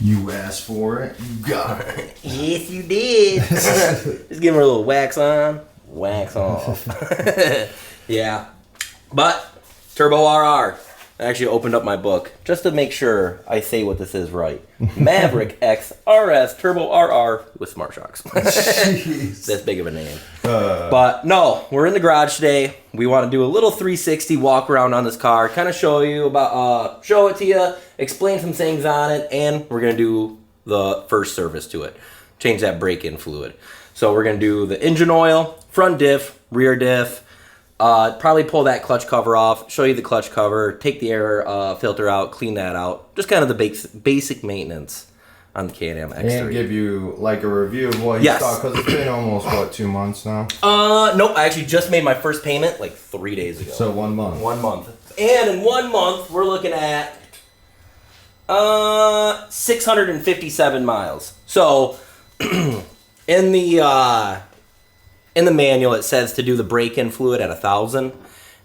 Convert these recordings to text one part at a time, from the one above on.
You asked for it, you got it. Yes, you did. Just give her a little wax on, wax off. Yeah. But, Turbo RR. I actually opened up my book just to make sure I say what this is right. Maverick X RS Turbo RR with Smart Shocks. That's big of a name. But no, we're in the garage today. We want to do a little 360 walk around on this car, kind of show you about, show it to you, explain some things on it, and we're gonna do the first service to it. Change that brake-in fluid. So we're gonna do the engine oil, front diff, rear diff. Probably pull that clutch cover off, show you the clutch cover, take the air filter out, clean that out. Just kind of the basic maintenance on the Can-Am X3. And give you like a review of what you thought, because it's been almost, what, 2 months now? Nope, I actually just made my first payment like 3 days ago. So 1 month. 1 month. And in 1 month, we're looking at 657 miles. So, in the manual, it says to do the break-in fluid at 1,000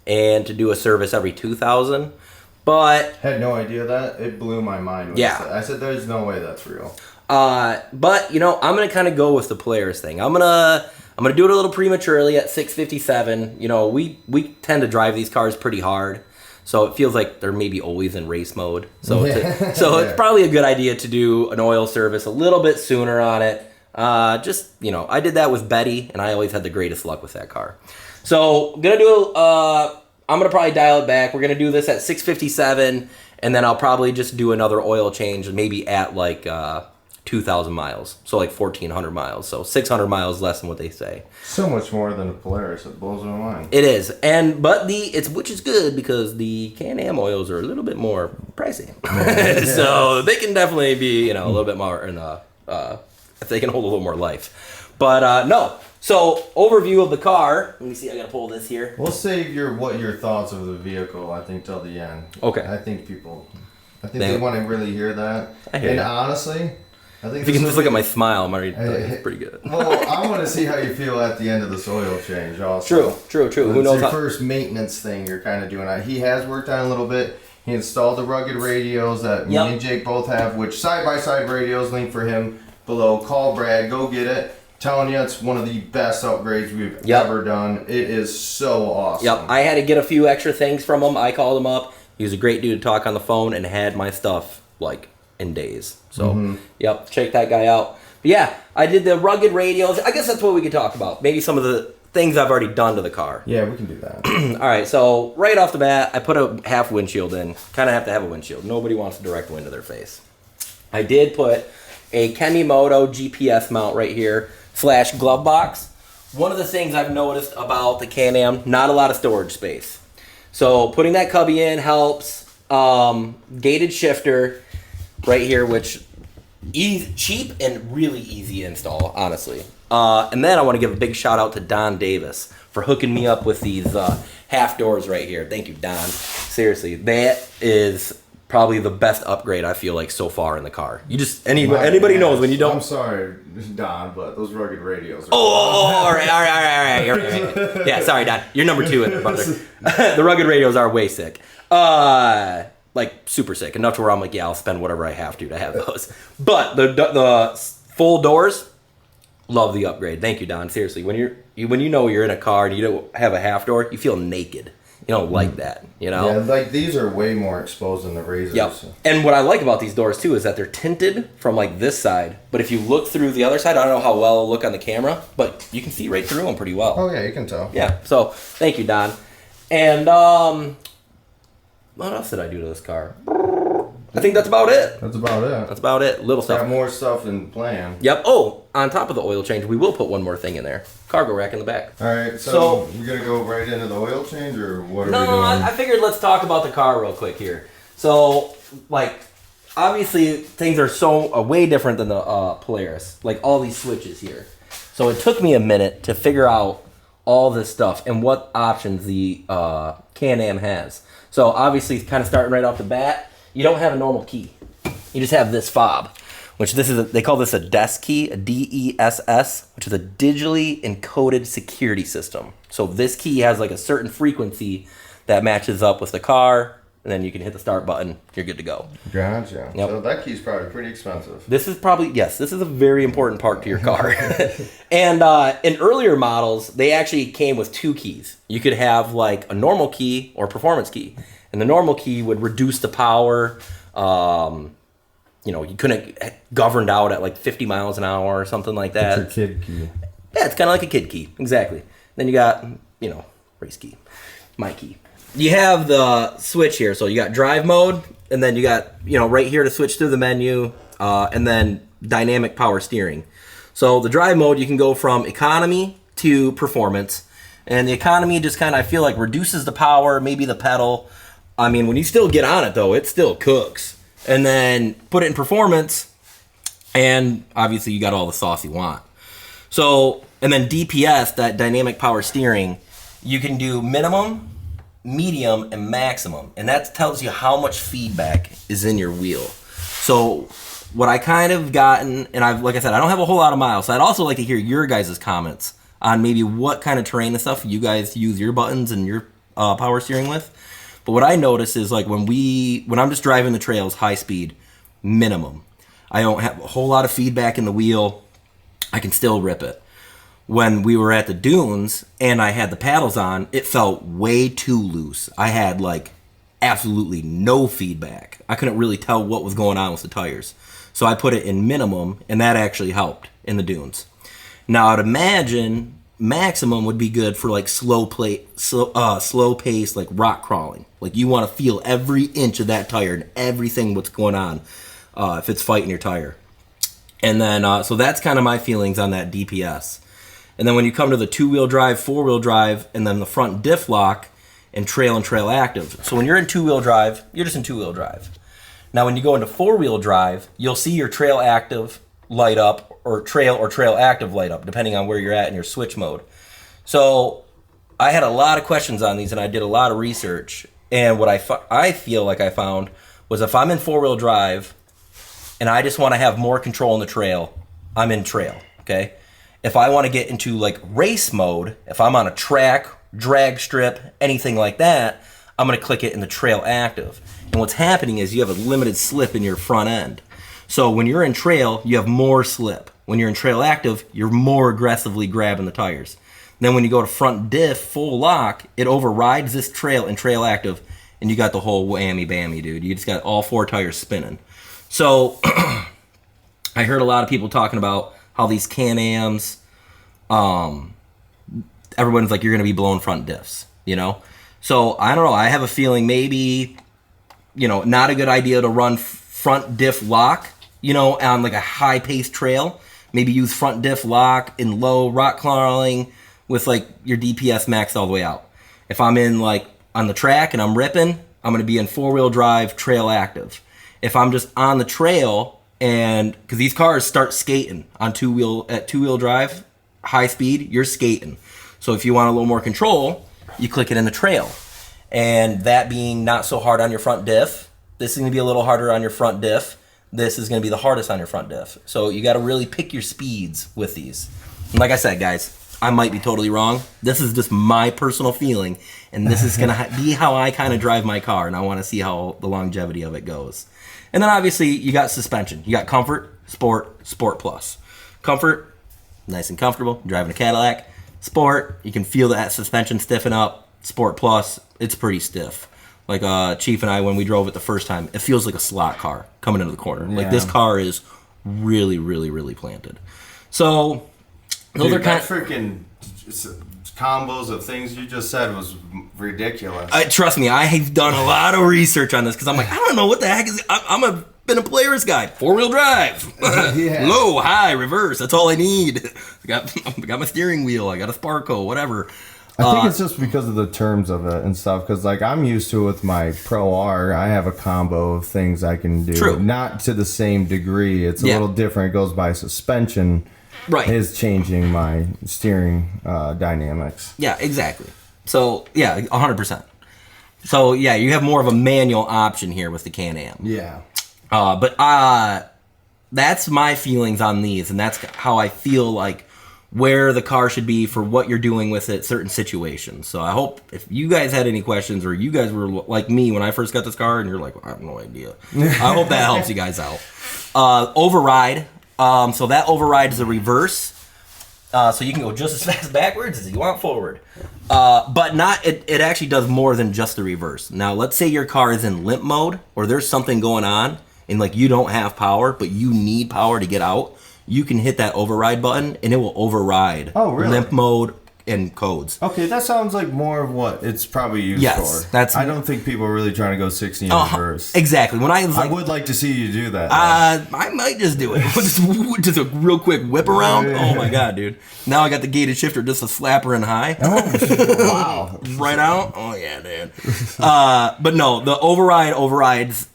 and to do a service every 2,000. But had no idea that. It blew my mind. When I said, "There's no way that's real." But you know, I'm gonna kind of go with the Polaris thing. I'm gonna do it a little prematurely at 657. You know, we tend to drive these cars pretty hard, so it feels like they're maybe always in race mode. So it's probably a good idea to do an oil service a little bit sooner on it. Just, you know, I did that with Betty, and I always had the greatest luck with that car. So, I'm going to probably dial it back. We're going to do this at 657, and then I'll probably just do another oil change, maybe at like 2,000 miles. So, like 1,400 miles. So, 600 miles less than what they say. So much more than a Polaris. It blows my mind. It is. Which is good because the Can-Am oils are a little bit more pricey. So, they can definitely be, you know, a little bit more in if they can hold a little more life. But no. So overview of the car. Let me see. I gotta pull this here. We'll save your thoughts of the vehicle, I think, till the end. Okay. I think they want to really hear that. And honestly, I think if you can just look at my smile, I'm already it's pretty good. Well, I want to see how you feel at the end of this oil change. Also, true. Who knows? It's your first maintenance thing you're kind of doing. He has worked on a little bit. He installed the rugged radios that me and Jake both have, which side-by-side radios. Link for him below. Call Brad, go get it. Telling you, it's one of the best upgrades we've ever done. It is so awesome. Yep, I had to get a few extra things from him. I called him up. He was a great dude to talk on the phone and had my stuff like in days. So, yep, check that guy out. But yeah, I did the rugged radios. I guess that's what we could talk about. Maybe some of the things I've already done to the car. Yeah, we can do that. All right, so right off the bat, I put a half windshield in. Kind of have to have a windshield. Nobody wants a direct wind to their face. I did put a Kemimoto GPS mount right here / glove box. One of the things I've noticed about the Can-Am, not a lot of storage space. So putting that cubby in helps. Gated shifter right here, which cheap and really easy install, honestly. And then I want to give a big shout out to Don Davis for hooking me up with these half doors right here. Thank you, Don. Seriously, that is probably the best upgrade I feel like so far in the car. You just anybody knows when you don't. I'm sorry, Don, but those rugged radios are all right. You're right. Yeah, sorry, Don. You're number 2 in the brother. The rugged radios are way sick. Like super sick. Enough to where I'm like, yeah, I'll spend whatever I have to have those. But the full doors, love the upgrade. Thank you, Don. Seriously, when you know you're in a car and you don't have a half door, you feel naked. You don't like that, you know? Yeah, like these are way more exposed than the Razors. Yep. And what I like about these doors too is that they're tinted from like this side, but if you look through the other side, I don't know how well it'll look on the camera, but you can see right through them pretty well. Oh yeah, you can tell. Yeah. So thank you, Don. And what else did I do to this car? I think that's about it. That's about it. Little stuff. Got more stuff in plan. Yep. Oh, on top of the oil change, we will put one more thing in there. Cargo rack in the back. All right. So we're going to go right into the oil change, or what are we doing? No, I figured let's talk about the car real quick here. So, like, obviously things are way different than the Polaris. Like all these switches here. So it took me a minute to figure out all this stuff and what options the Can-Am has. So obviously, kind of starting right off the bat, you don't have a normal key. You just have this fob, which they call this a DESS key, a DESS, which is a digitally encoded security system. So this key has like a certain frequency that matches up with the car, and then you can hit the start button. You're good to go. Gotcha. Yep. So that key's probably pretty expensive. This is a very important part to your car. And in earlier models, they actually came with 2 keys. You could have like a normal key or performance key. And the normal key would reduce the power. You couldn't governed out at like 50 miles an hour or something like that. It's your kid key. Yeah, it's kind of like a kid key. Exactly. Then you got, race key. My key. You have the switch here. So you got drive mode, and then you got, right here to switch through the menu, and then dynamic power steering. So the drive mode, you can go from economy to performance. And the economy just kind of, I feel like, reduces the power, maybe the pedal. I mean, when you still get on it, though, it still cooks. And then put it in performance, and obviously you got all the sauce you want. So, and then DPS, that dynamic power steering, you can do minimum, medium, and maximum. And that tells you how much feedback is in your wheel. So what I kind of gotten, and like I said, I don't have a whole lot of miles, so I'd also like to hear your guys' comments on maybe what kind of terrain and stuff you guys use your buttons and your power steering with. But what I notice is like when I'm just driving the trails, high speed, minimum. I don't have a whole lot of feedback in the wheel. I can still rip it. When we were at the dunes and I had the paddles on, it felt way too loose. I had like absolutely no feedback. I couldn't really tell what was going on with the tires. So I put it in minimum, and that actually helped in the dunes. Now I'd imagine maximum would be good for like slow pace, like rock crawling. Like you want to feel every inch of that tire and everything what's going on if it's fighting your tire. And then so that's kind of my feelings on that DPS. And then when you come to the 2-wheel drive, 4-wheel drive, and then the front diff lock and trail active. So when you're in 2-wheel drive, you're just in 2-wheel drive. Now when you go into 4-wheel drive, you'll see your trail active light up, or trail active light up, depending on where you're at in your switch mode. So I had a lot of questions on these, and I did a lot of research. And what I feel like I found was if I'm in 4-wheel drive and I just want to have more control in the trail, I'm in trail, okay? If I want to get into like race mode, if I'm on a track, drag strip, anything like that, I'm going to click it in the trail active. And what's happening is you have a limited slip in your front end. So when you're in trail, you have more slip. When you're in trail active, you're more aggressively grabbing the tires. Then when you go to front diff, full lock, it overrides this trail and trail active, and you got the whole whammy bammy, dude. You just got all 4 tires spinning. So I heard a lot of people talking about how these Can-Ams, everyone's like, you're going to be blowing front diffs, So I don't know. I have a feeling maybe, not a good idea to run front diff lock, on like a high-paced trail. Maybe use front diff lock in low rock crawling with like your DPS maxed all the way out. If I'm in like on the track and I'm ripping, I'm going to be in 4-wheel drive trail active. If I'm just on the trail, and because these cars start skating on 2-wheel drive, high speed, you're skating. So if you want a little more control, you click it in the trail. And that being not so hard on your front diff, this is going to be a little harder on your front diff. This is going to be the hardest on your front diff. So you got to really pick your speeds with these. And like I said, guys, I might be totally wrong. This is just my personal feeling, and this is going to be how I kind of drive my car, and I want to see how the longevity of it goes. And then obviously you got suspension. You got comfort, sport, sport plus. Comfort, nice and comfortable, driving a Cadillac. Sport, you can feel that suspension stiffen up. Sport plus, it's pretty stiff. Like Chief and I, when we drove it the first time, it feels like a slot car coming into the corner. Yeah. Like this car is really, really, really planted. So those are kind of freaking combos of things you just said was ridiculous. Trust me, I have done a lot of research on this because I'm like, I don't know what the heck is. Been a Polaris guy, 4-wheel drive, yeah. Low, high, reverse. That's all I need. I got my steering wheel. I got a Sparco, whatever. I think it's just because of the terms of it and stuff. Because like I'm used to it with my Pro R, I have a combo of things I can do. True. Not to the same degree. It's a little different. It goes by suspension. Right. Is changing my steering dynamics. Yeah, exactly. So yeah, 100%. So yeah, you have more of a manual option here with the Can-Am. Yeah. But that's my feelings on these, and that's how I feel like where the car should be for what you're doing with it, certain situations. So I hope if you guys had any questions, or you guys were like me when I first got this car and you're like, I have no idea. I hope that helps you guys out. Override. So that override is a reverse. So you can go just as fast backwards as you want forward. But not, it actually does more than just the reverse. Now, let's say your car is in limp mode, or there's something going on, and like you don't have power, but you need power to get out. You can hit that override button, and it will override limp mode and codes. Okay, that sounds like more of what it's probably used for. I don't think people are really trying to go 60 in reverse. Exactly. When I would like to see you do that. I might just do it. Just a real quick whip around. Oh my god, dude! Now I got the gated shifter, just a slapper and high. Wow! Right out. Oh yeah, dude. But no, the overrides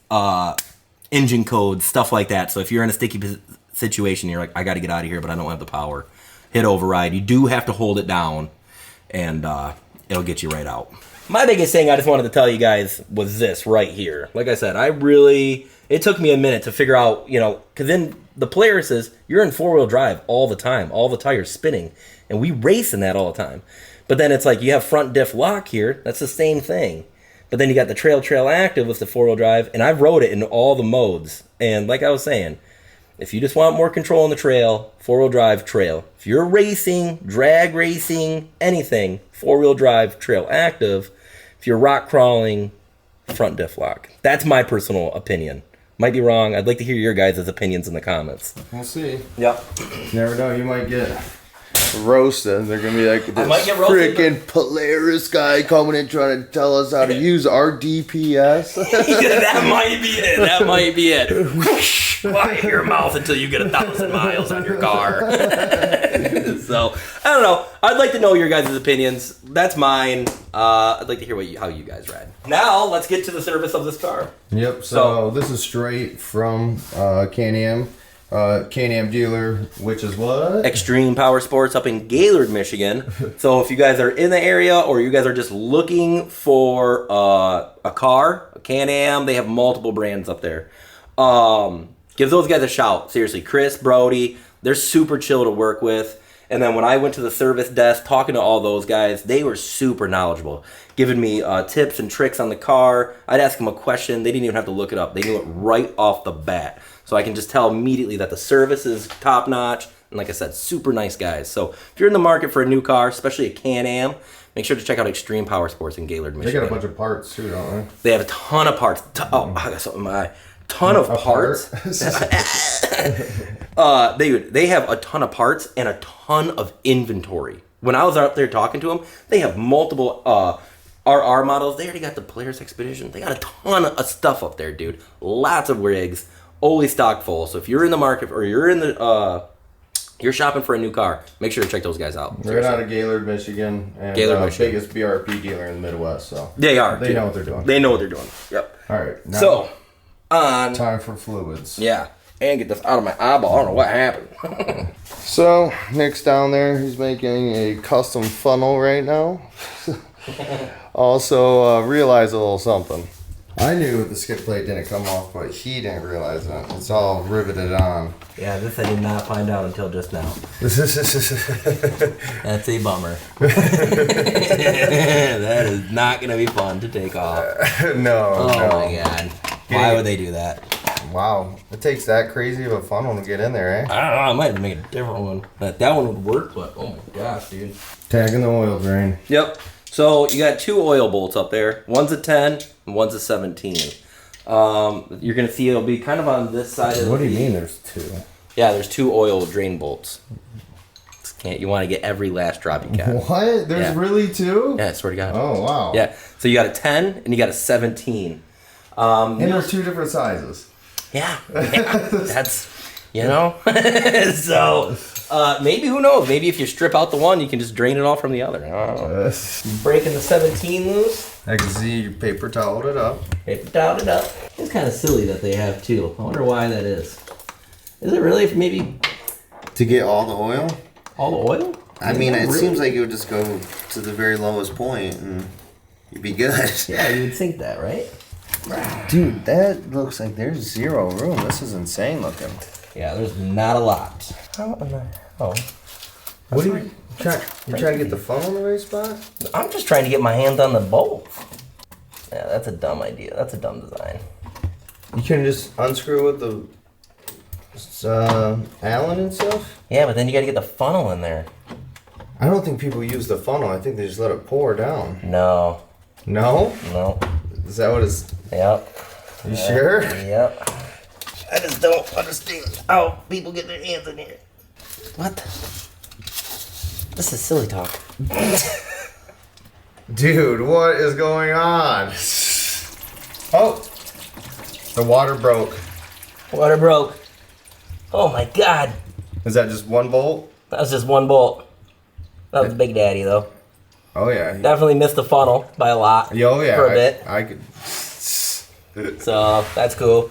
engine codes, stuff like that. So if you're in a sticky situation, you're like, I got to get out of here, but I don't have the power. Hit override. You do have to hold it down, and it'll get you right out. My biggest thing I just wanted to tell you guys was this right here. Like I said, it took me a minute to figure out, because in the Polaris is, you're in four-wheel drive all the time, all the tires spinning, and we race in that all the time. But then it's like you have front diff lock here. That's the same thing. But then you got the trail active with the four-wheel drive, and I've rode it in all the modes. And like I was saying, if you just want more control on the trail, four-wheel drive trail. If you're racing, drag racing, anything, four-wheel drive trail active. If you're rock crawling, front diff lock. That's my personal opinion. Might be wrong. I'd like to hear your guys' opinions in the comments. We'll see. Yep. You never know. You might get roasted. They're gonna be like, this freaking Polaris guy coming in trying to tell us how to use our DPS. That might be it. Quiet your mouth until you get 1,000 miles on your car. So I don't know. I'd like to know your guys' opinions. That's mine. I'd like to hear how you guys ride. Now let's get to the service of this car. Yep. So this is straight from Can-Am. Can-Am dealer, which is what? Extreme Power Sports up in Gaylord, Michigan. So if you guys are in the area, or you guys are just looking for a car, a Can-Am, they have multiple brands up there. Give those guys a shout. Seriously, Chris, Brody, they're super chill to work with. And then when I went to the service desk talking to all those guys, they were super knowledgeable, giving me tips and tricks on the car. I'd ask them a question. They didn't even have to look it up. They knew it right off the bat. So I can just tell immediately that the service is top-notch. And like I said, super nice guys. So if you're in the market for a new car, especially a Can-Am, make sure to check out Extreme Power Sports in Gaylord, Michigan. They got a bunch of parts too, don't they? They have a ton of parts. I got something in my eye. Ton of parts. They have a ton of parts and a ton of inventory. When I was out there talking to them, they have multiple RR models. They already got the Polaris Xpedition. They got a ton of stuff up there, dude. Lots of rigs, always stock full. So if you're in the market, or you're in the you're shopping for a new car, make sure to check those guys out. They're out of Gaylord, Michigan, and biggest BRP dealer in the Midwest. So they are. They know what they're doing. They know what they're doing. Yep. All right. Now, so time for fluids. Yeah. And get this out of my eyeball. I don't know what happened. So Nick's down there. He's making a custom funnel right now. Also realized a little something. I knew the skid plate didn't come off, but he didn't realize that. It's all riveted on. Yeah, this I did not find out until just now. That's a bummer. That is not going to be fun to take off. No. Oh my god. Why would they do that? Wow. It takes that crazy of a funnel to get in there, eh? I don't know. I might have to make a different one. That one would work, but oh my gosh, dude. Tagging the oil drain. Yep. So you got two oil bolts up there. One's a 10 and one's a 17. You're going to see it'll be kind of on this side of What do you mean there's two? Yeah, there's two oil drain bolts. You want to get every last drop you can. What? There's really two? Yeah, I swear to God. Oh, wow. Yeah. So you got a 10 and you got a 17. And they're two different sizes. Yeah. That's, so maybe, who knows? Maybe if you strip out the one, you can just drain it all from the other. I don't know. Breaking the 17 loose. I can see you paper toweled it up. Paper toweled it up. It's kind of silly that they have two. I wonder why that is. Is it really maybe to get all the oil? All the oil? I mean, it seems like it would just go to the very lowest point and you'd be good. Yeah, you would think that, right? Dude, that looks like there's zero room. This is insane looking. Yeah, there's not a lot. Oh, What are you trying to get the funnel in the right spot? I'm just trying to get my hands on the bolt. Yeah, that's a dumb idea. That's a dumb design. You can just unscrew with the Allen and stuff? Yeah, but then you gotta get the funnel in there. I don't think people use the funnel. I think they just let it pour down. No. No? No. Is that what it's... Yep. You sure? Yep. I just don't understand how people get their hands in here. What? This is silly talk. Dude, what is going on? Oh! The water broke. Water broke. Oh my god. Is that just one bolt? That was just one bolt. That was Big Daddy though. Oh yeah. Definitely missed the funnel by a lot. Oh yeah. For a bit. I could. So that's cool.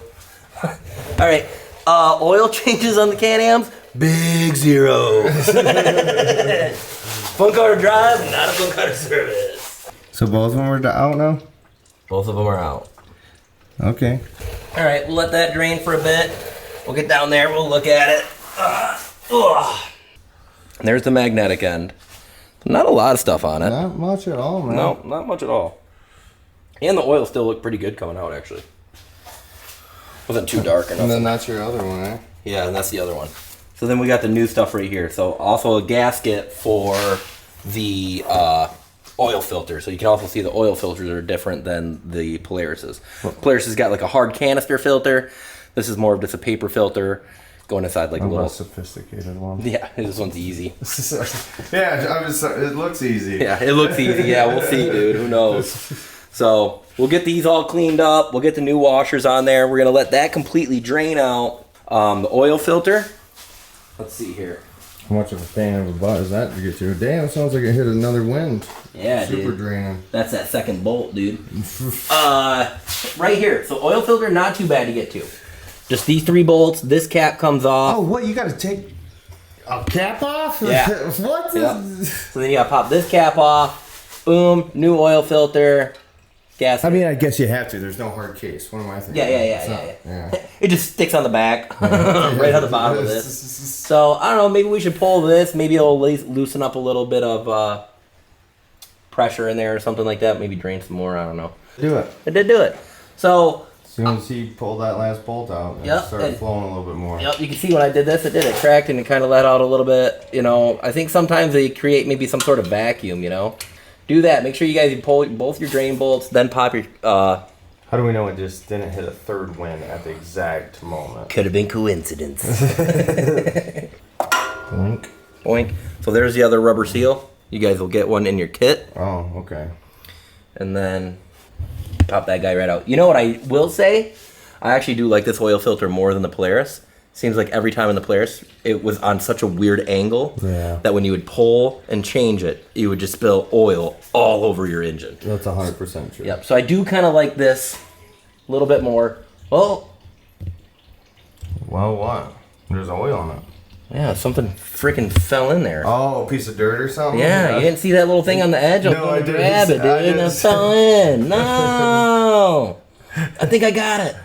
Alright. Oil changes on the Can-Ams. Big zero. Fun car to drive, not a fun car to service. So both of them are out now? Both of them are out. Okay. Alright, we'll let that drain for a bit. We'll get down there, we'll look at it. There's the magnetic end. Not a lot of stuff on it. Not much at all, man. No, not much at all. And the oil still looked pretty good coming out, actually. Wasn't too dark enough. And then that's your other one, eh? Yeah, and that's the other one. So then we got the new stuff right here. So also a gasket for the oil filter. So you can also see the oil filters are different than the Polaris's. Polaris has got like a hard canister filter. This is more of just a paper filter going inside like a little sophisticated one. Yeah, this one's easy. Yeah, it looks easy. Yeah, it looks easy. Yeah, we'll see, dude. Who knows? So we'll get these all cleaned up. We'll get the new washers on there. We're gonna let that completely drain out the oil filter. Let's see here. How much of a pain in the butt is that to get to? Damn, sounds like it hit another wind. Yeah, Super dude. draining. That's that second bolt, dude. Right here. So oil filter, not too bad to get to. Just these 3 bolts. This cap comes off. Oh, what? You got to take a cap off? Yeah. What? Yep. So then you got to pop this cap off. Boom. New oil filter. Gas. I mean, I guess you have to. There's no hard case. What am I thinking? Yeah. It just sticks on the back, right on the bottom of this. So I don't know. Maybe we should pull this. Maybe it'll loosen up a little bit of pressure in there or something like that. Maybe drain some more. I don't know. Do it. It did do it. So as soon as he pulled that last bolt out, it started flowing a little bit more. Yep. You can see when I did this, it cracked and it kind of let out a little bit. You know, I think sometimes they create maybe some sort of vacuum. You know. Do that. Make sure you guys pull both your drain bolts, then pop your... How do we know it just didn't hit a third win at the exact moment? Could have been coincidence. Boink. Boink. So there's the other rubber seal. You guys will get one in your kit. Oh, okay. And then pop that guy right out. You know what I will say? I actually do like this oil filter more than the Polaris. Seems like every time in the Polaris, it was on such a weird angle that when you would pull and change it, you would just spill oil all over your engine. That's 100% true. Yep. So I do kind of like this a little bit more. Oh. Well, what? There's oil on it. Yeah, something freaking fell in there. Oh, a piece of dirt or something? Yeah, you didn't see that little thing on the edge? I was going to grab it, dude. It fell in. No. I think I got it.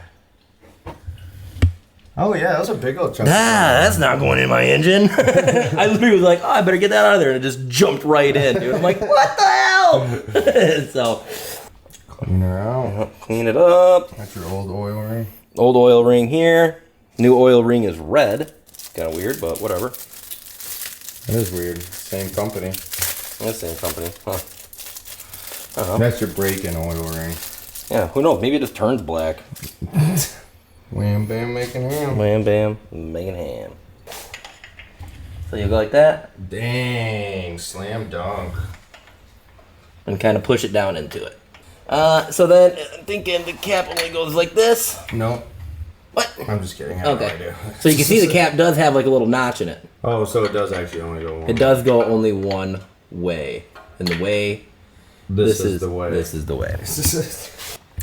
Oh yeah, that was a big old chunk. That's not going in my engine. I literally was like, oh, I better get that out of there, and it just jumped right in, dude. I'm like, what the hell? So clean her out. Clean it up. That's your old oil ring. Old oil ring here. New oil ring is red. Kind of weird, but whatever. That is weird. Same company. Same company. Huh. That's your break-in oil ring. Yeah, who knows? Maybe it just turns black. Wham bam making ham. Wham bam making ham. So you go like that. Dang, slam dunk. And kind of push it down into it. So then I'm thinking the cap only goes like this. Nope. What? I'm just kidding. I have no idea. So you can see the cap does have like a little notch in it. Oh, so it does actually only go one. It does go only one way. And the way. This is the way. This is the way.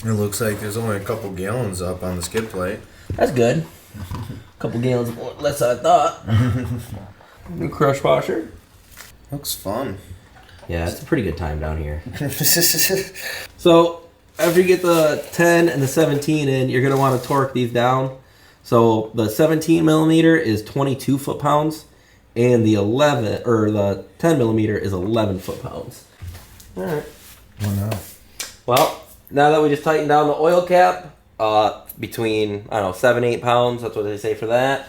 It looks like there's only a couple gallons up on the skid plate. That's good. A couple gallons less than I thought. New crush washer. Looks fun. Yeah, it's a pretty good time down here. So after you get the 10 and the 17 in, you're going to want to torque these down. So the 17 millimeter is 22 foot-pounds, and the 11 or the 10 millimeter is 11 foot-pounds. All right. Oh no. Well, now that we just tightened down the oil cap, between, I don't know, 7-8 pounds, that's what they say for that.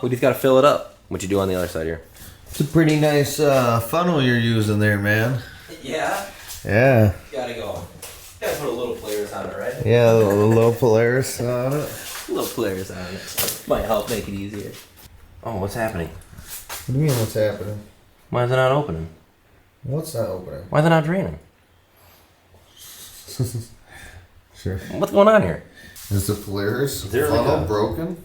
We just got to fill it up. What you do on the other side here? It's a pretty nice funnel you're using there, man. Yeah. Yeah. Gotta go. Gotta put a little Polaris on it, right? Yeah, a little Polaris on it. A little Polaris on it. Might help make it easier. Oh, what's happening? What do you mean what's happening? Why is it not opening? What's not opening? Why is it not draining? Sure. What's going on here? Is the Polaris There we funnel go. broken?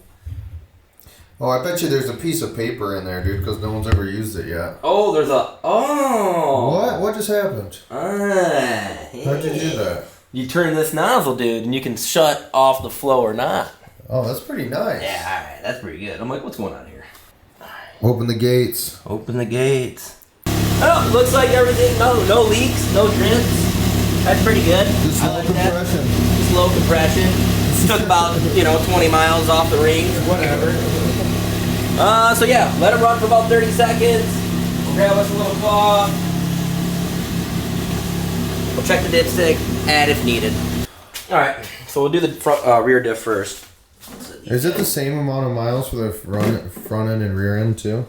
Oh, I bet you there's a piece of paper in there, dude, because no one's ever used it yet. Oh, there's a... Oh! What? What just happened? How'd you do that? You turn this nozzle, dude, and you can shut off the flow or not. Oh, that's pretty nice. Yeah, alright, that's pretty good. I'm like, what's going on here? Open the gates. Open the gates. Oh, looks like everything, no leaks, no drips. That's pretty good. Just low compression. Just low compression. Took about, 20 miles off the range or whatever. So yeah, let it run for about 30 seconds. We'll grab us a little claw. We'll check the dipstick, add if needed. Alright, so we'll do the front, rear diff first. Is it the same amount of miles for the front end and rear end too?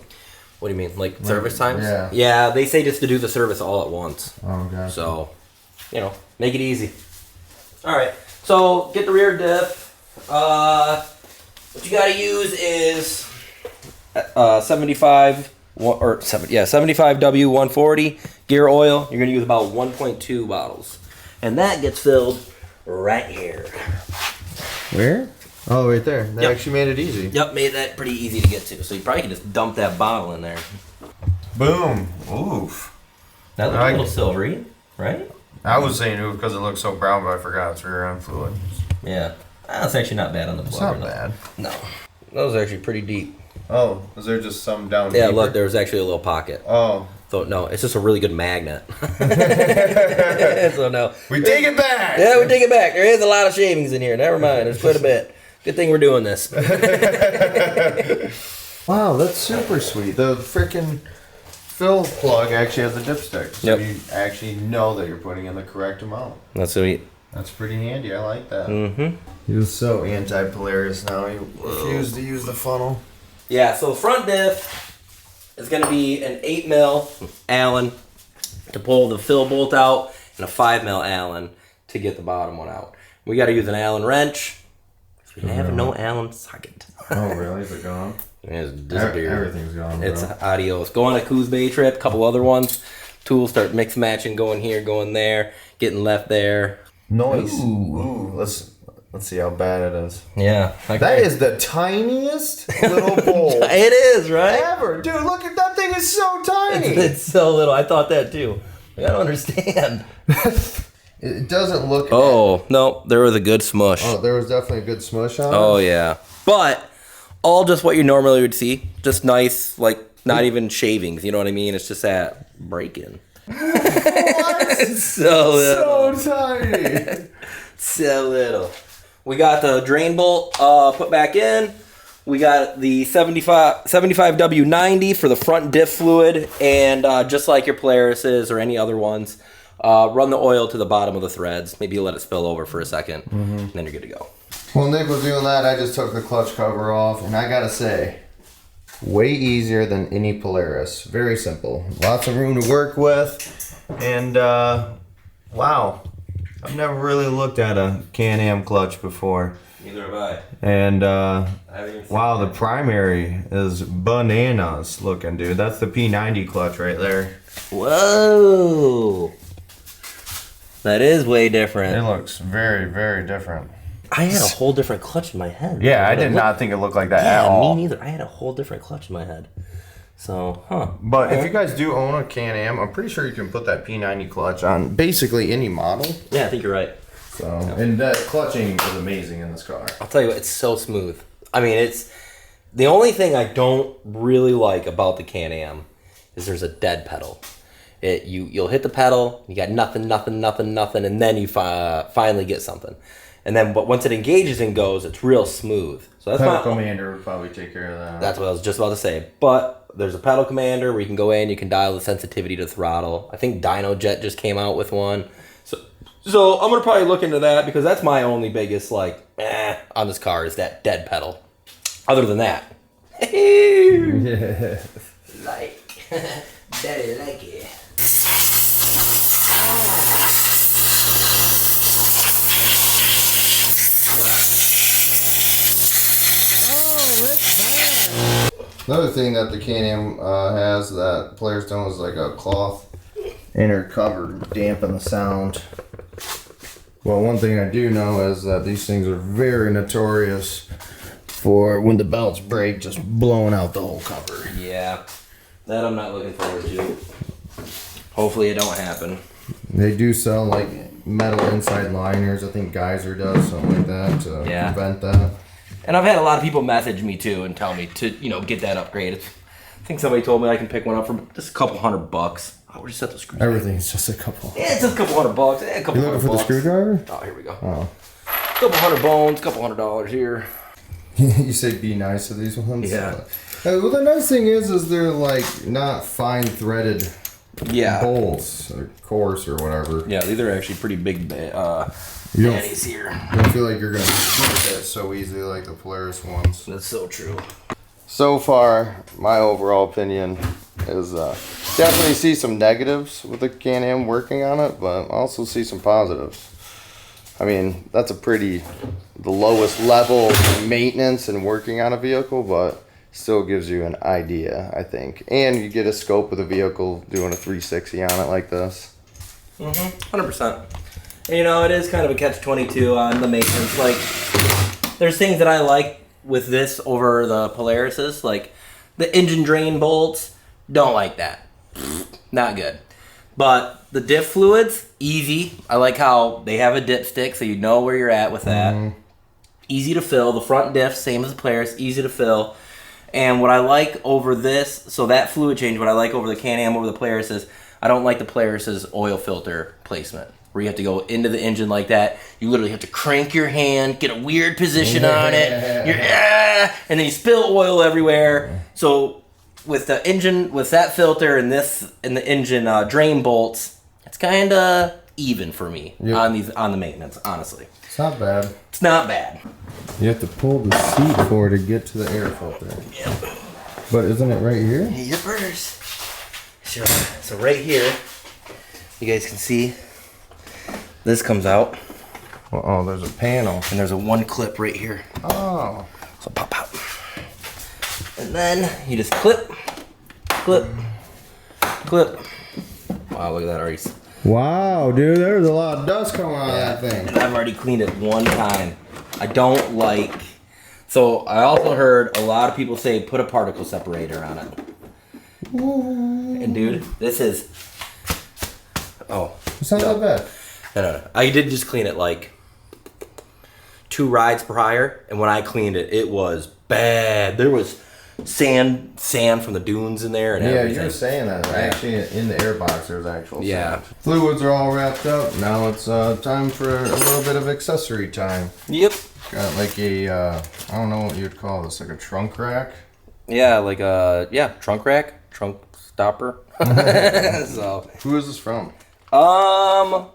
What do you mean, like service times? Yeah. Yeah, they say just to do the service all at once. Oh, god. So, make it easy. Alright, so get the rear diff. What you gotta use is 75W140 gear oil. You're gonna use about 1.2 bottles. And that gets filled right here. Where? Oh, right there. That Yep. actually made it easy. Yep, made that pretty easy to get to. So you probably can just dump that bottle in there. Boom. Oof. That looks a little silvery, right? I was saying oof because it looks so brown, but I forgot it's rear end fluid. Yeah. That's actually not bad on the It's plug. not bad. No. That was actually pretty deep. Oh, is there just some down Yeah, deeper? look, there was actually a little pocket. Oh. So, no, it's just a really good magnet. So, no. We take it back! Yeah, we take it back. There is a lot of shavings in here. Never mind. There's quite a bit. Good thing we're doing this. Wow, that's super sweet. The freaking fill plug actually has a dipstick. So Yep. you actually know that you're putting in the correct amount. That's sweet. That's pretty handy. I like that. Mm-hmm. He was so anti-Polaris now. He refused to use the funnel. Yeah, so the front diff is going to be an 8 mil Allen to pull the fill bolt out and a 5 mil Allen to get the bottom one out. We got to use an Allen wrench. We have no Allen socket. Oh, really? Is it gone? It's disappeared. Everything's gone, bro. It's adios. Go on a Coos Bay trip, couple other ones. Tools start mix matching, going here, going there, getting left there. Noise. Ooh. Let's see how bad it is. Yeah. That is the tiniest little bolt It is, right? ever. Dude, look at that thing. Is so tiny. It's so little. I thought that too. I don't understand. It doesn't look... Oh, no. There was a good smush. Oh, there was definitely a good smush on it. Oh, yeah. But all just what you normally would see. Just nice, like, not even shavings. You know what I mean? It's just that break-in. It's so little. So tiny. So little. We got the drain bolt put back in. We got the 75W90 for the front diff fluid. And just like your Polaris's or any other ones, run the oil to the bottom of the threads. Maybe you let it spill over for a second. And then you're good to go. While Nick was doing that, I just took the clutch cover off. And I gotta say, way easier than any Polaris. Very simple. Lots of room to work with. And, wow. I've never really looked at a Can-Am clutch before. Neither have I. And, wow, the primary is bananas looking, dude. That's the P90 clutch right there. Whoa. That is way different. It looks very, very different. I had a whole different clutch in my head. Yeah, I did not think it looked like that at Yeah, all. me neither. I had a whole different clutch in my head. So, But if you guys do own a Can-Am, I'm pretty sure you can put that P90 clutch on basically any model. Yeah, I think you're right. So, and that clutching is amazing in this car. I'll tell you what, it's so smooth. I mean, it's... The only thing I don't really like about the Can-Am is there's a dead pedal. You'll hit the pedal, you got nothing, and then you finally get something. And then, but once it engages and goes, it's real smooth. So that's Pedal my... Commander would probably take care of that. That's what I was just about to say. But there's a pedal commander where you can go in, you can dial the sensitivity to throttle. I think Dynojet just came out with one. So I'm gonna probably look into that because that's my only biggest like on this car is that dead pedal. Other than that, like daddy like it. Another thing that the Can-Am has that Polaris don't is like a cloth inner cover to dampen the sound. Well, one thing I do know is that these things are very notorious for when the belts break, just blowing out the whole cover. Yeah, that I'm not looking forward to. Hopefully it don't happen. They do sell like metal inside liners. I think Geyser does something like that to prevent that. And I've had a lot of people message me too and tell me to, get that upgrade. I think somebody told me I can pick one up for just a couple $100. Oh, we're just at the screwdriver. Everything's just a couple. Yeah, it's just a couple $100. Yeah, a couple you looking for the screwdriver? Oh, here we go. Oh. Couple $100, couple $100 here. You say be nice to these ones? Yeah. Well, the nice thing is they're like not fine threaded bolts or coarse or whatever. Yeah, these are actually pretty big baddies here. You don't feel like you're going to shoot it so easily like the Polaris ones. That's so true. So far, my overall opinion is definitely see some negatives with the Can-Am working on it, but also see some positives. I mean, that's the lowest level of maintenance and working on a vehicle, but still gives you an idea, I think. And you get a scope of the vehicle doing a 360 on it like this. 100%. And, it is kind of a catch-22 on the maintenance. Like, there's things that I like with this over the Polarises, like the engine drain bolts. Don't like that. Not good. But the diff fluids, easy. I like how they have a dipstick, so you know where you're at with that. Easy to fill. The front diff, same as the Polaris, easy to fill. And what I like over this, so that fluid change, what I like over the Can-Am over the Polaris is, I don't like the Polaris's oil filter placement, where you have to go into the engine like that. You literally have to crank your hand, get a weird position on it, and then you spill oil everywhere. So with the engine, with that filter and the engine drain bolts, it's kind of even for me on the maintenance. Honestly, it's not bad. It's not bad. You have to pull the seat forward to get to the air filter. Yep. But isn't it right here? Yippers. Sure. So right here, you guys can see. This comes out. Oh, there's a panel. And there's a one clip right here. Oh. So pop, pop. And then you just clip, clip, clip. Wow, look at that already. Wow, dude, there's a lot of dust coming out of that thing. And I've already cleaned it one time. I don't like... So I also heard a lot of people say put a particle separator on it. And dude, this is... Oh. It's not that bad. No. I did just clean it like 2 rides prior, and when I cleaned it, it was bad. There was sand from the dunes in there and everything. Yeah, you're saying that. Actually, in the air box, there's actual sand. Fluids are all wrapped up. Now it's time for a little bit of accessory time. Yep. Got like a, I don't know what you'd call this, like a trunk rack? Yeah, like a, trunk rack, trunk stopper. So. Who is this from? I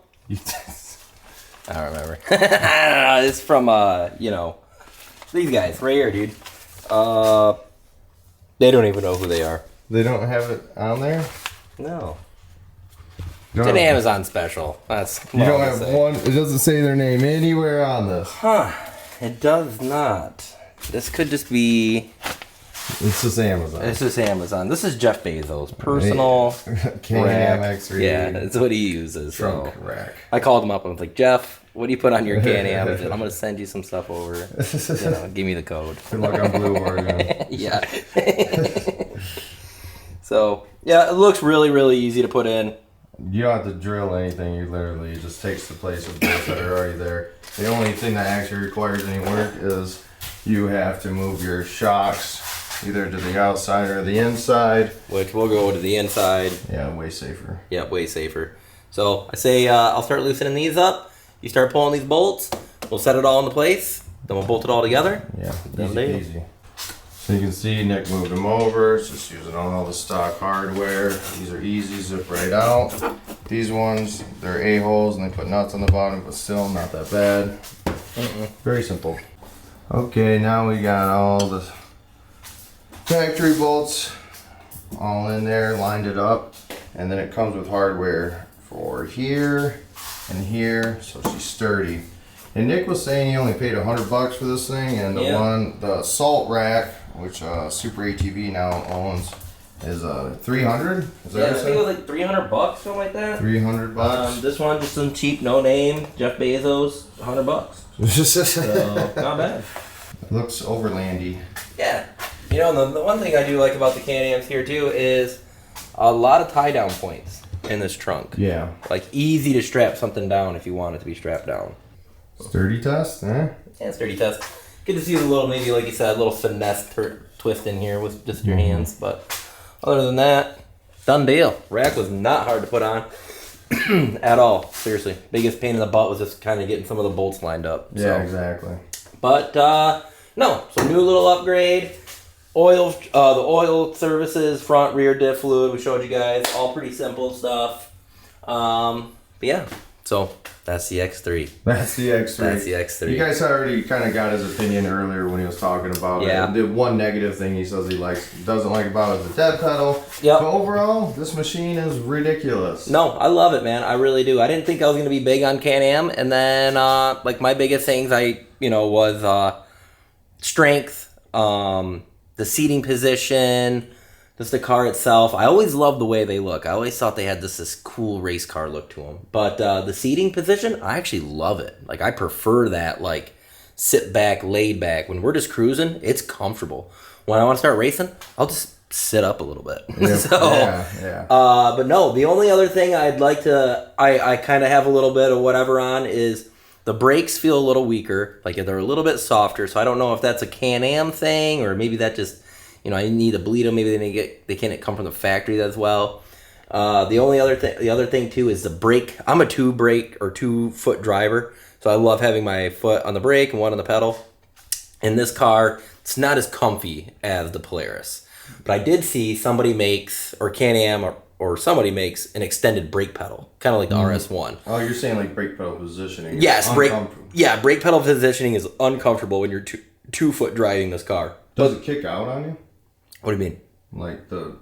don't remember. It's from, these guys right here, dude. They don't even know who they are. They don't have it on there? No. It's an Amazon special. That's you don't have one. It doesn't say their name anywhere on this. Huh. It does not. This could just be... It's just Amazon. It's just Amazon. This is Jeff Bezos' personal Can-Am X3. Yeah, that's what he uses. Trunk rack. I called him up and was like, Jeff, what do you put on your Can-Am? He said, I'm going to send you some stuff over. Give me the code. Good luck on Blue Oregon. Yeah. So, yeah, it looks really, really easy to put in. You don't have to drill anything. You literally, it just takes the place of bolts that are already there. The only thing that actually requires any work is you have to move your shocks either to the outside or the inside. Which we'll go to the inside. Yeah, way safer. Yeah, way safer. So I say I'll start loosening these up. You start pulling these bolts. We'll set it all into place. Then we'll bolt it all together. Yeah, easy. So you can see Nick moved them over. It's just using all the stock hardware. These are easy, zip right out. These ones, they're A-holes and they put nuts on the bottom, but still not that bad. Very simple. Okay, now we got all the factory bolts all in there, lined it up, and then it comes with hardware for here and here, so she's sturdy. And Nick was saying he only paid $100 for this thing, and the salt rack, which Super ATV now owns, is 300. Is that I think it was like $300, something like that. $300. This one just some cheap, no name, Jeff Bezos, $100. So not bad. Looks overlandy. Yeah. You know, the one thing I do like about the Can-Ams here too is a lot of tie down points in this trunk. Yeah. Like easy to strap something down if you want it to be strapped down. Sturdy test, eh? Yeah, sturdy test. Good to see a little, maybe like you said, a little finesse twist in here with just your hands. But other than that, done deal. Rack was not hard to put on at all. Seriously. Biggest pain in the butt was just kind of getting some of the bolts lined up. Yeah, exactly. But no, so new little upgrade. Oil, the oil services, front, rear diff fluid, we showed you guys, all pretty simple stuff. But yeah, so that's the X3. That's the X3. That's the X3. You guys already kind of got his opinion earlier when he was talking about it. The one negative thing he says he doesn't like about it is the dead pedal. Yep. But overall, this machine is ridiculous. No, I love it, man. I really do. I didn't think I was gonna be big on Can-Am, and then like my biggest things was strength, the seating position, just the car itself. I always loved the way they look. I always thought they had this cool race car look to them. But the seating position, I actually love it. Like, I prefer that, like, sit back, laid back. When we're just cruising, it's comfortable. When I want to start racing, I'll just sit up a little bit. Yeah. But no, the only other thing I'd like to, I kind of have a little bit of whatever on is the brakes feel a little weaker, like they're a little bit softer, so I don't know if that's a Can-Am thing, or maybe that just, I need to bleed them, maybe they can't come from the factory as well. The other thing too is the brake. I'm a 2-foot driver, so I love having my foot on the brake and one on the pedal. In this car, it's not as comfy as the Polaris, but I did see somebody makes, or Can-Am, or somebody makes an extended brake pedal, kind of like the RS1. Oh, you're saying like brake pedal positioning? Yes, brake pedal positioning is uncomfortable when you're 2-foot driving this car. Does it kick out on you? What do you mean? Like the.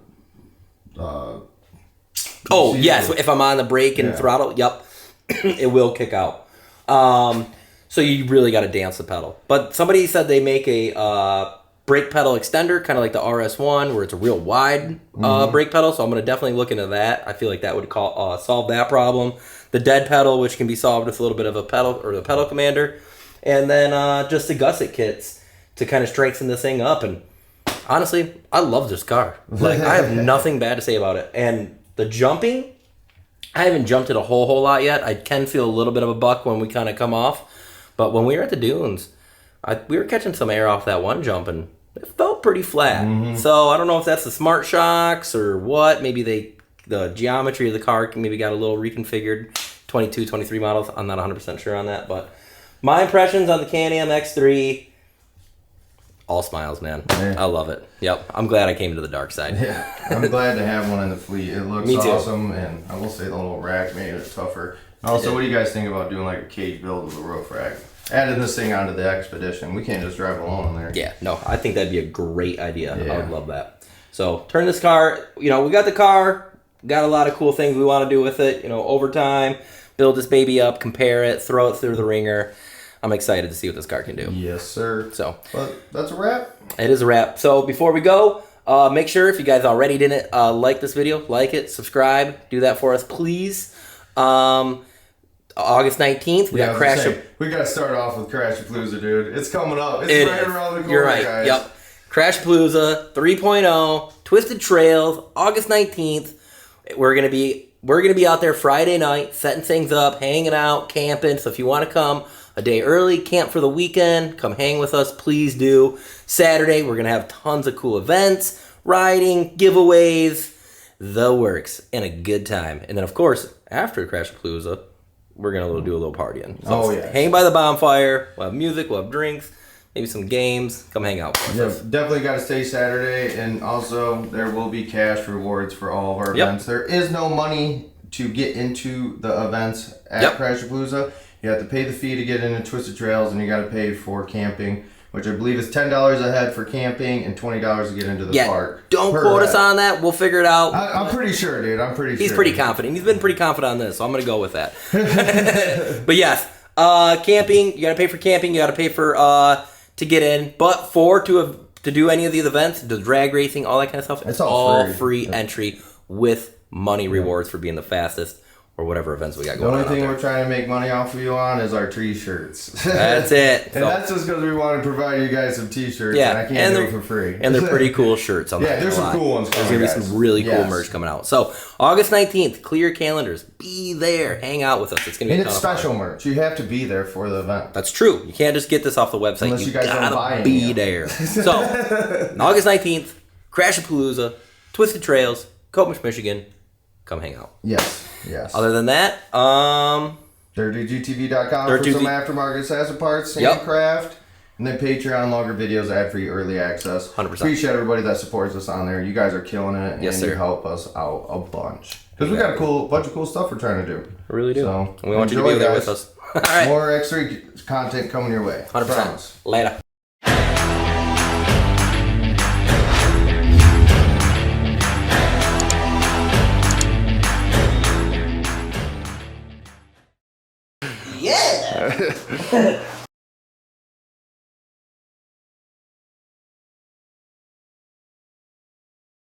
Yes. If I'm on the brake and throttle, yep, it will kick out. So you really got to dance the pedal. But somebody said they make a brake pedal extender, kind of like the RS1, where it's a real wide brake pedal. So I'm going to definitely look into that. I feel like that would solve that problem. The dead pedal, which can be solved with a little bit of a pedal, or the pedal commander. And then just the gusset kits to kind of strengthen this thing up. And honestly, I love this car. Like, I have nothing bad to say about it. And the jumping, I haven't jumped it a whole lot yet. I can feel a little bit of a buck when we kind of come off. But when we were at the dunes, we were catching some air off that one jump, and it felt pretty flat. So I don't know if that's the smart shocks or what. Maybe the geometry of the car maybe got a little reconfigured. 22, 23 models. I'm not 100% sure on that. But my impressions on the Can-Am X3, all smiles, man. Yeah. I love it. Yep. I'm glad I came to the dark side. Yeah. I'm glad to have one in the fleet. It looks awesome, and I will say the little rack made it tougher. Also, what do you guys think about doing like a cage build with a roof rack? Adding this thing onto the Xpedition. We can't just drive alone in there. Yeah, no, I think that'd be a great idea. Yeah. I would love that. So, turn this car, we got the car, got a lot of cool things we want to do with it, over time, build this baby up, compare it, throw it through the ringer. I'm excited to see what this car can do. Yes, sir. So, but that's a wrap. It is a wrap. So, before we go, make sure if you guys already didn't like this video, like it, subscribe, do that for us, please. August 19th, we got Crash. We got to start off with Crashapalooza, dude. It's coming up. It's right around the corner, You're right. Guys. Yep. Crashapalooza 3.0, Twisted Trails, August 19th. We're gonna be out there Friday night, setting things up, hanging out, camping. So if you want to come a day early, camp for the weekend, come hang with us, please do. Saturday, we're gonna have tons of cool events, riding, giveaways, the works, and a good time. And then of course, after Crashapalooza, we're going to do a little partying. So hang by the bonfire. We'll have music. We'll have drinks. maybe some games. Come hang out with us. Definitely got to stay Saturday, and also there will be cash rewards for all of our events. There is no money to get into the events at Crashapalooza. You have to pay the fee to get into Twisted Trails, and you got to pay for camping, which I believe is $10 a head for camping and $20 to get into the park. Don't quote us on that. We'll figure it out. I'm pretty sure, dude. I'm pretty sure. He's pretty confident. He's been pretty confident on this, so I'm going to go with that. But yes, camping, you got to pay for camping. You got to pay for to get in. But to do any of these events, the drag racing, all that kind of stuff, it's all free entry with money rewards for being the fastest. Or whatever events we got going on. The only thing we're trying to make money off of you on is our t-shirts. That's it. And that's just because we want to provide you guys some t-shirts, and I can't do it for free. And they're pretty cool shirts. There's some cool ones coming. There's going to be some really cool merch coming out. So, August 19th, clear your calendars. Be there. Hang out with us. It's going to be it's special merch. You have to be there for the event. That's true. You can't just get this off the website. Unless you guys don't buy it. Be there. So, August 19th, Crashapalooza, Twisted Trails, Copish, Michigan. Come hang out. Yes. Other than that, dirtdudes.com for some aftermarket accessory parts, handcraft, and then Patreon, longer videos, ad-free, early access. 100%. Appreciate everybody that supports us on there. You guys are killing it, and you help us out a bunch. Because we got a bunch of cool stuff we're trying to do. We really do. So, and we want you to be there with us. All right. More X3 content coming your way. 100%. Promise. Later. Yeah.